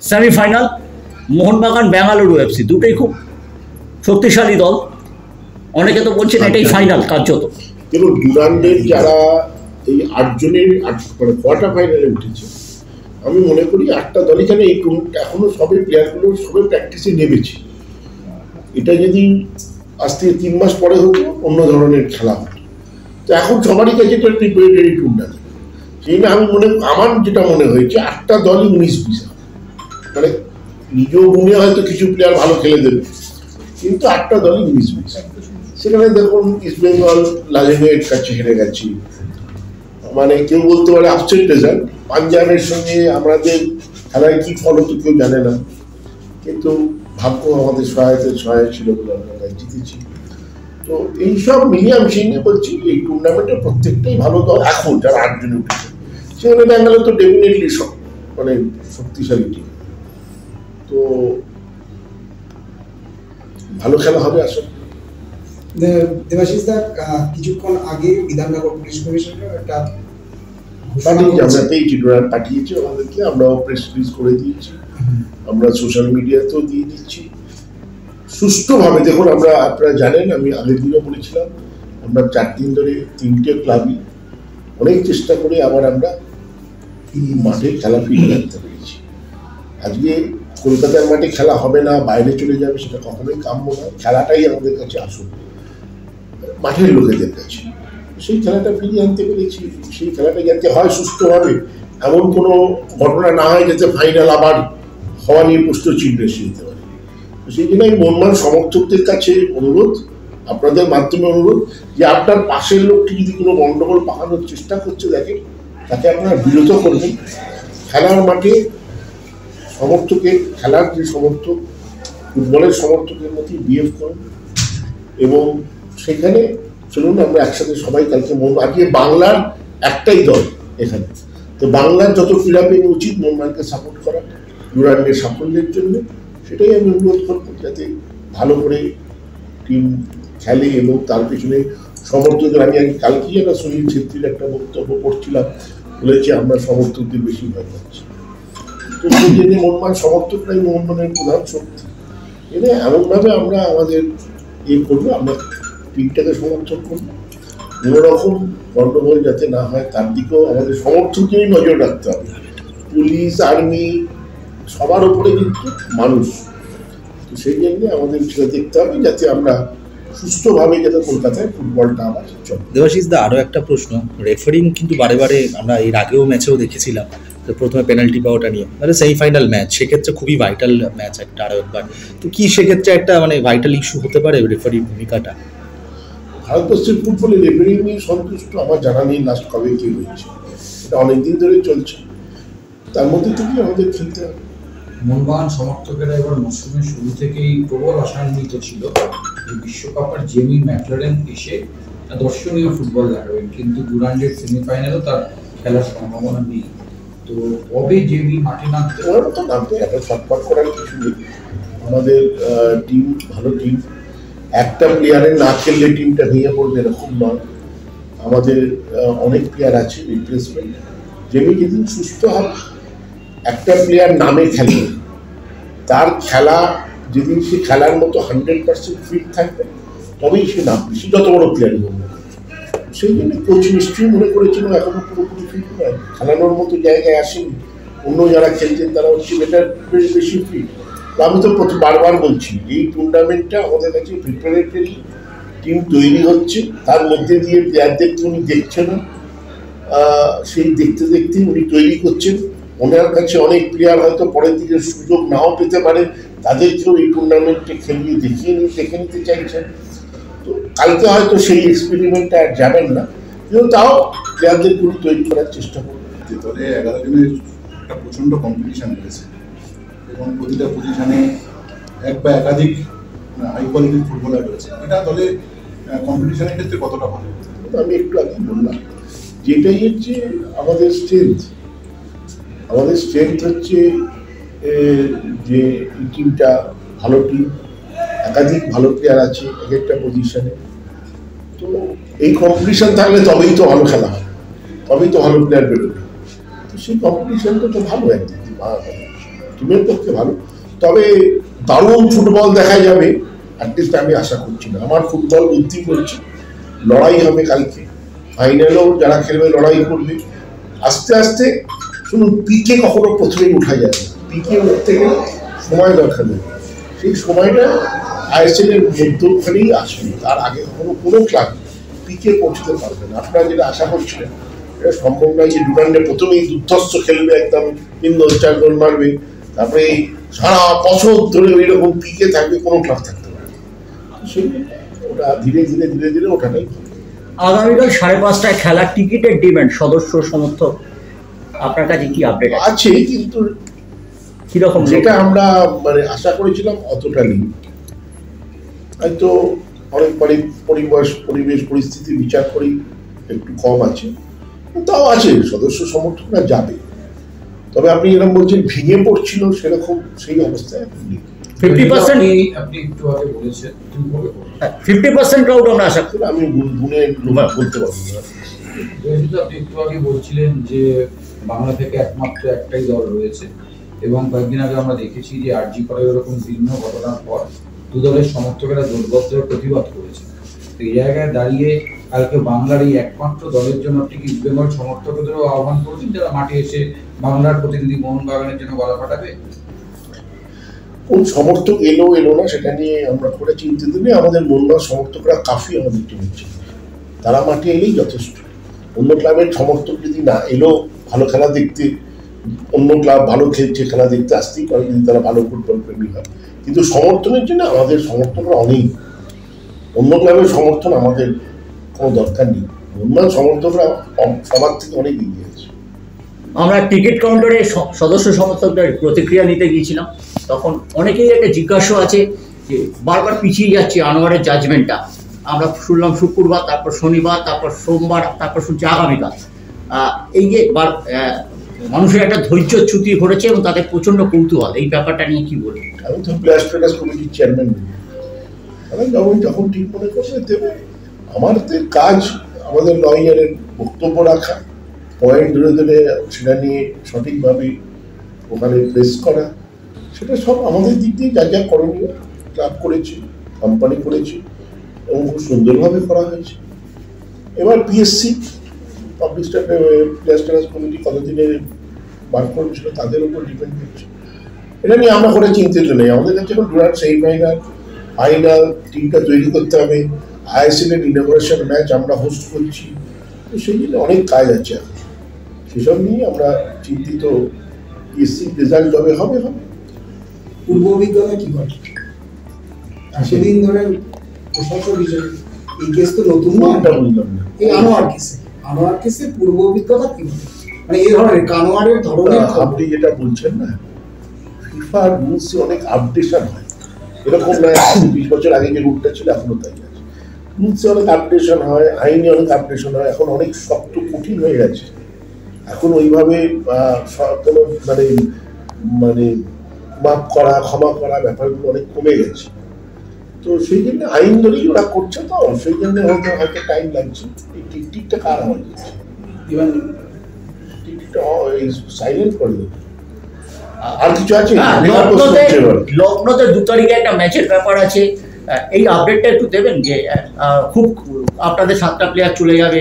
Semifinal Mohun Bagan Bengaluru FC দুটোই খুব শক্তিশালী দল। অনেকে তো বলছেন এটাই ফাইনাল কার্যত। দেখুন ডুরান্ডের যারা এই 8 জনের মানে কোয়ার্টার ফাইনালে উঠেছে, আমি মনে করি 8টা দলই কেন এই এখনো সবে প্লেয়ারগুলো সবে প্র্যাকটিসে নেমেছে। এটা যদি আজ থেকে 3 মাস পরে হতো অন্য ধরনের খেলা হতো। তো এখন সবারই কাছে একটা প্রিপারেটরি টুর্নামেন্ট, সেই না আমার যেটা মনে হয়েছে 8টা দলই 19-20, মানে নিজেও গুনে হয়তো কিছু প্লেয়ার ভালো খেলে দেবে, কিন্তু 8টা দলই 19-20। সেখানে দেখুন ইস্ট বেঙ্গল লাজেনের কাছে হেরে গেছি, মানে কেউ বলতে পারে আপসেট রেজাল্ট। পাঞ্জাবের সঙ্গে আমাদের খেলায় কি ফল হতো কেউ জানে না, কিন্তু ভাগ্য আমাদের সহায় ছিল বলে আমরা জিতেছি। তো এইসব মিলিয়ে আমি সেই নিয়ে বলছি এই টুর্নামেন্টে প্রত্যেকটাই ভালো দল এখন যারা 8 জনে উঠেছে। সেখানে ব্যাঙ্গালোর তো ডেফিনেটলি সব মানে শক্তিশালী টিম, তো ভালো খেলা হবে আসলে। দেবাশিস দা, কিছুক্ষণ আগে বিধাননগর পুলিশ কমিশনার একটা আমরা পেয়েছি, পাঠিয়েছি আমাদেরকে, আমরাও প্রেস রিলিজ করে দিয়েছি, আমরা সোশ্যাল মিডিয়াতেও দিয়ে দিচ্ছি সুষ্ঠুভাবে। দেখুন আমরা, আপনারা জানেন আমি আগের দিনও বলেছিলাম, আমরা 4 দিন ধরে 3টে ক্লাবই অনেক চেষ্টা করে আবার আমরা মাঠে খেলা ফিরিয়ে আনতে পেরেছি। আজকে কলকাতার মাঠে খেলা হবে না, বাইরে চলে যাবে, সেটা কখনোই কাম্য নয়। খেলাটাই আমাদের কাছে আসুন মাঠের লোকেদের কাছে, সেই খেলাটা ফিরিয়ে আনতে পেরেছি। সেই খেলাটা যাতে হয় সুস্থভাবে, এমন কোনো ঘটনা না হয় যাতে ফাইনাল আবার হওয়া নিয়ে প্রশ্ন চিহ্ন এসে যেতে পারে। সেই জন্য আমি মনমান সমর্থকদের কাছে অনুরোধ, আপনাদের মাধ্যমে অনুরোধ, যে আপনার পাশের লোকটি যদি কোনো গণ্ডগোল পাকানোর চেষ্টা করছে দেখেন, তাকে আপনারা বিরত করবেন। খেলার মাঠে সমর্থকের, খেলার যে সমর্থক ফুটবলের সমর্থকের মতোই বিহেভ করুন, এবং সেখানে চলুন আমরা একসাথে সবাই কালকে আজকে বাংলার একটাই দল এখানে, তো বাংলার যত ক্রীড়াপ্রেমী উচিত মোহনবাগানকে সাপোর্ট করা ডুরান্ডের সাফল্যের জন্য। সেটাই আমি অনুরোধ করবো, যাতে ভালো করে টিম খেলে এবং তার পেছনে সমর্থকদের। আমি কালকেই একটা সুনীল ছেত্রীর একটা বক্তব্য পড়ছিলাম, বলেছে আমরা সমর্থকদের বেশি ভয় পাচ্ছি। তো সেই জন্য মোহনবাগান সমর্থকরাই মোহনবাগানের প্রধান শক্তি। এনে এমনভাবে আমরা আমাদের করবো, আমরা টিমটাকে সমর্থন করবো, কোনোরকম গণ্ডগোল যাতে না হয় তার দিকেও আমাদের সমর্থককেই নজর রাখতে হবে। পুলিশ, আর্মি সবার উপরে কিন্তু মানুষ, তো সেই জন্য আমাদের সেটা দেখতে হবে যাতে আমরা সুস্থভাবে যাতে কলকাতায় ফুটবলটা আবার চলে। দেবাশিস দা, আরও একটা প্রশ্ন, রেফারিং কিন্তু বারে বারে আমরা এর আগেও ম্যাচেও দেখেছিলাম, তো প্রথমে পেনাল্টি পাওয়াটা নিয়ে, মানে সেমিফাইনাল ম্যাচ, সেক্ষেত্রে খুবই ভাইটাল ম্যাচ একটা আরও একবার, তো কি সেক্ষেত্রে একটা মানে ভাইটাল ইস্যু হতে পারে রেফারির ভূমিকাটা? ভারতবর্ষের ফুটবলে রেফারিং নিয়ে সন্তুষ্ট আমার জানা নেই লাস্ট কবে কি হয়েছে, এটা অনেকদিন ধরে চলছে, তার মধ্যে থেকেই আমাদের খেলতে হবে। মোহনবাগান সমর্থকেরা এবার মৌসুমের শুরু থেকেই প্রবল আশান্বিত ছিল যে বিশ্বকাপের জেমি ম্যাকলারেন এসে দর্শনীয় ফুটবল দেখাবেন, কিন্তু ডুরান্ডের সেমিফাইনালেও তার খেলার সম্ভাবনা নেই। তো কবে জেমি মাঠে নামতে ওরা তো নামতে এত ছটফট করার কিছু নেই। আমাদের টিম ভালো টিম, একটা প্লেয়ারের না খেললে টিমটা ভেঙে পড়বে এরকম নয়। আমাদের অনেক প্লেয়ার আছে রিপ্লেসমেন্ট, জেমি যেদিন সুস্থ হবে, একটা প্লেয়ার নামে খেলবে, তার খেলা যেদিন সে খেলার মতো 100% ফিট থাকবে তবেই সে নামবে, সে যত বড় প্লেয়ারই হোক। সেই জন্য কোচ নিশ্চয়ই মনে করেছিল এখনো পুরোপুরি ফিট নয়, খেলানোর মতো জায়গায় আসেনি। অন্য যারা খেলছেন তারা হচ্ছে বেটার, বেশি ফিট। আমি তো বারবার বলছি এই টুর্নামেন্টটা আমাদের কাছে প্রিপারেটরি টিম তৈরি হচ্ছে, তার মধ্যে দিয়ে প্লেয়ারদেরকে উনি দেখছেন না, সেই দেখতে দেখতেই উনি তৈরি করছেন। ওনার কাছে অনেক প্লেয়ার হয়তো পরের দিকে সুযোগ নাও পেতে পারে, তাদেরকেও এই টুর্নামেন্টে খেলিয়ে দেখে নিতে চাইছেন। তো কালকে হয়তো সেই এক্সপেরিমেন্টটা আর যাবেন না, কিন্তু তাও প্লেয়ারদের পুরো তৈরি করার চেষ্টা করবেন। দলে 11 জনের একটা প্রচণ্ড কম্পিটিশান রয়েছে, এবং প্রতিটা পজিশনে এক বা একাধিক হাই কোয়ালিটির ফুটবলার রয়েছে। এটা দলে কম্পিটিশনের ক্ষেত্রে কতটা ভালো? আমি একটু আগে বললাম যেটাই হচ্ছে আমাদের স্ট্রেংথ। আমাদের স্ট্রেংথ হচ্ছে যে টিমটা ভালো টিম, একাধিক ভালো প্লেয়ার আছে এক একটা পজিশনে। তো এই কম্পিটিশন থাকলে তবেই তো ভালো খেলা হয়, তবেই তো ভালো প্লেয়ার বেরোবে। তো সেই কম্পিটিশনটা তো ভালো একদিক দিয়ে। টিমের পক্ষে ভালো। তবে দারুণ ফুটবল দেখা যাবে অ্যাটলিস্ট আমি আশা করছি না। আমার ফুটবল বুদ্ধি করছে, লড়াই হবে কালকে, ফাইনালেও যারা খেলবে লড়াই করবে। আস্তে আস্তে শুনুন, পিকে কখনো প্রথমেই উঠা যায় না, পিকে উঠতে গেলে সময় দরকার নেই। সেই সময়টা আইএসএল এর মধ্যখানেই আসবে, তার আগে কখনো কোনো ক্লাব পিকে পৌঁছতে পারবে না। আপনারা যেটা আশা করছিলেন এটা সম্ভব নয় যে ডুরান্ডে প্রথমেই দুর্ধর্ষ খেলবে, একদম 3 গোল 4 গোল মারবে, তারপরে সারা বছর ধরে ওই রকম পিকে থাকবে, কোনো ক্লাব থাকতে পারে না। সেই ওটা ধীরে ধীরে ধীরে ধীরে ওঠাটাই ভালো। আগামীকাল 5:30টায় খেলার টিকিটের ডিমান্ড সদস্য সমর্থক আপনার কাছে কি আপডেট আছে, কিন্তু কিরকম? যেটা আমরা মানে আশা করেছিলাম অতটা নেই। হয়তো অনেক পরিবেশ পরিস্থিতি বিচার করেই একটু কম আছে, তাও আছে, সদস্য সমর্থকরা যাবে। তবে আপনি যেরকম বলছেন ভেঙে পড়ছিল, সেরকম সেই অবস্থায় এখন নেই। 50% আপনি একটু আগে বলেছেন 50% ক্রাউড আমরা আশা করি। আমি গুনে বলতে পারবো না। যেহেতু আপনি একটু আগে বলছিলেন যে বাংলা থেকে একমাত্র একটাই দল রয়েছে, এবং কয়েকদিন আগে আমরা দেখেছি যে আরজি করের এরকম ভিন্ন ঘটনার পর দু দলের সমর্থকেরা জোরবদ্ধ প্রতিবাদ করেছে। তো এই জায়গায় দাঁড়িয়ে কালকে বাংলার এই একমাত্র দলের জন্য আপনি কি ইস্ট বেঙ্গল সমর্থকদেরও আহ্বান করেছেন যারা মাঠে এসে বাংলার প্রতিনিধি মোহনবাগানের জন্য গলা ফাটাবে? কোন সমর্থক এলো না সেটা নিয়ে আমরা খুব চিন্তিত নেই। আমাদের মোহনবাগান সমর্থকরা কাফি আমাদের টিমের জন্য, তারা মাঠে এলেই যথেষ্ট। অন্য ক্লাবের সমর্থক যদি না এলো ভালো খেলা দেখতে, অন্য ক্লাব ভালো খেলছে খেলা দেখতে আসতেই পারে যদি তারা ভালো ফুটবল প্রেমী হয়, কিন্তু সমর্থনের জন্য আমাদের সমর্থকরা অনেক। অন্য ক্লাবের সমর্থন আমাদের কোনো দরকার নেই, মোহনবাগান সমর্থকরা সবার থেকে অনেক এগিয়ে আছে। আমরা টিকিট কাউন্টারে সদস্য সমর্থকদের প্রতিক্রিয়া নিতে গিয়েছিলাম, তখন অনেকেই একটা জিজ্ঞাসা আছে যে বারবার পিছিয়ে যাচ্ছে আনোয়ারের জাজমেন্টটা। আমরা শুনলাম শুক্রবার, তারপর শনিবার, তারপর সোমবার, তারপর শুনছি আগামীকাল। এই যে মানুষের একটা ধৈর্যচ্যুতি ঘটেছে এবং তাদের প্রচণ্ড কৌতূহল, এই ব্যাপারটা নিয়ে কি বলবেন? আমি তো প্লেয়ার্স কমিটির চেয়ারম্যান, যখন ঠিক মনে করবে দেবে। আমাদের কাজ আমাদের লয়ারের বক্তব্য রাখা, পয়েন্ট ধরে ধরে সেটা নিয়ে সঠিকভাবে ওখানে প্রেস করা, সেটা সব আমাদের দিক দিয়ে যা যা করণীয় ক্লাব করেছি, কোম্পানি করেছি এবং খুব সুন্দরভাবে করা হয়েছে। এবার পিএসসি পাবলিক প্লেয়ার্স কমিটি কতদিনে বার করছিল তাদের উপর ডিপেন্ড করছে। এটা নিয়ে আমরা করে চিন্তিত নেই। আমাদের কাছে এখন ডুরান্ড ফাইনাল টিমটা তৈরি করতে হবে। আইএসএল এর ইনঅগ্রেশন ম্যাচ আমরা হোস্ট করছি, তো সেই জন্য অনেক কাজ আছে এখন, সেসব নিয়ে আমরা চিন্তিত। পিএসসি রেজাল্ট যবে হবে হবে। পূর্ব অভিজ্ঞতা কি বলে? সেদিন ধরে প্রশাসক হিসেবে এই কেস তো নতুন না, এটা বুঝলাম না। এই আনোয়ার কেসে পূর্ব অভিজ্ঞতা কি বলে? মানে এই ধরনের কানোয়ারের ধরনের আপনি যেটা বলছেন না, ফিফা রুলসে অনেক আপডেশন হয়, এরকম নয় 20 বছর আগে যে রুলটা ছিল এখনো তাই আছে। রুলসে অনেক আপডেশন হয়, আইনে অনেক আপডেশন হয়, এখন অনেক শক্ত কঠিন হয়ে গেছে। এখন ওইভাবে কোনো মানে মাপ করা ক্ষমা করা ব্যাপারগুলো অনেক কমে গেছে। তো সেই জন্য আইন ধরেই ওরা করছে, তো সেই জন্য হয়তো টাইম লাগছে। এই টিকটিকটা কার হয়ে গেছে, টিকটিকটা সাইলেন্ট করে দেবে। আর কিছু আছে? লখনৌতে 2 তারিখে একটা ম্যাচের ব্যাপার আছে, এই আপডেটটা একটু দেবেন যে খুব আপনাদের 7টা প্লেয়ার চলে যাবে।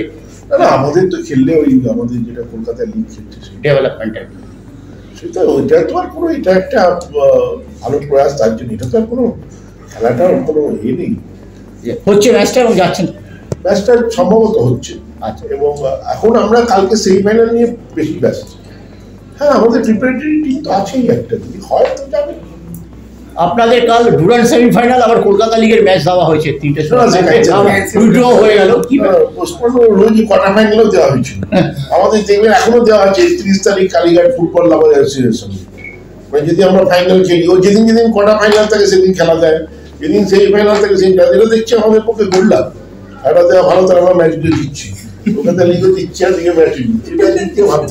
না, আমাদের তো খেললে ওই আমাদের যেটা কলকাতায় লিগ খেলছে ডেভেলপমেন্টের, সেটা ওইটা তো আর কোনো, এটা একটা ভালো প্রয়াস, তার জন্য এটা তো আর কোনো খেলাটার কোনো নেই। হচ্ছে ম্যাচটা এবং যাচ্ছেন, ম্যাচটা সম্ভবত হচ্ছে। আচ্ছা, এবং এখন আমরা কালকে সেমিফাইনাল নিয়ে বেশি ব্যস্ত। হ্যাঁ, আমাদের প্রিপারেটরি টিম তো আছেই একটা, যদি হয় তো যাবে। আপনাদের কাল ডুরান্ড সেমিফাইনাল, আবার কলকাতা লিগের ম্যাচ দেওয়া হয়েছে 3টে হয়ে গেল। কি রোজই কোয়ার্টার ফাইনালও দেওয়া হয়েছিল। আমাদের দেখবেন এখনো দেওয়া হচ্ছে 31 তারিখ কালীঘাট ফুটবল লাভার অ্যাসোসিয়েশন। মানে যদি আমরা ফাইনাল খেলি, ও যেদিন কোয়ার্টার ফাইনাল থাকে সেদিন খেলা দেয়, যেদিন সেমিফাইনাল থাকে সেদিন খেলা। এটা দেখছি আমাদের পক্ষে গোল্ডাপ, এটা দেওয়া ভালো, তার আমরা ম্যাচগুলো দিচ্ছি, কলকাতা লিগও দিচ্ছি আর দিকে ম্যাচ দিচ্ছি, এটা দিতে ভালো।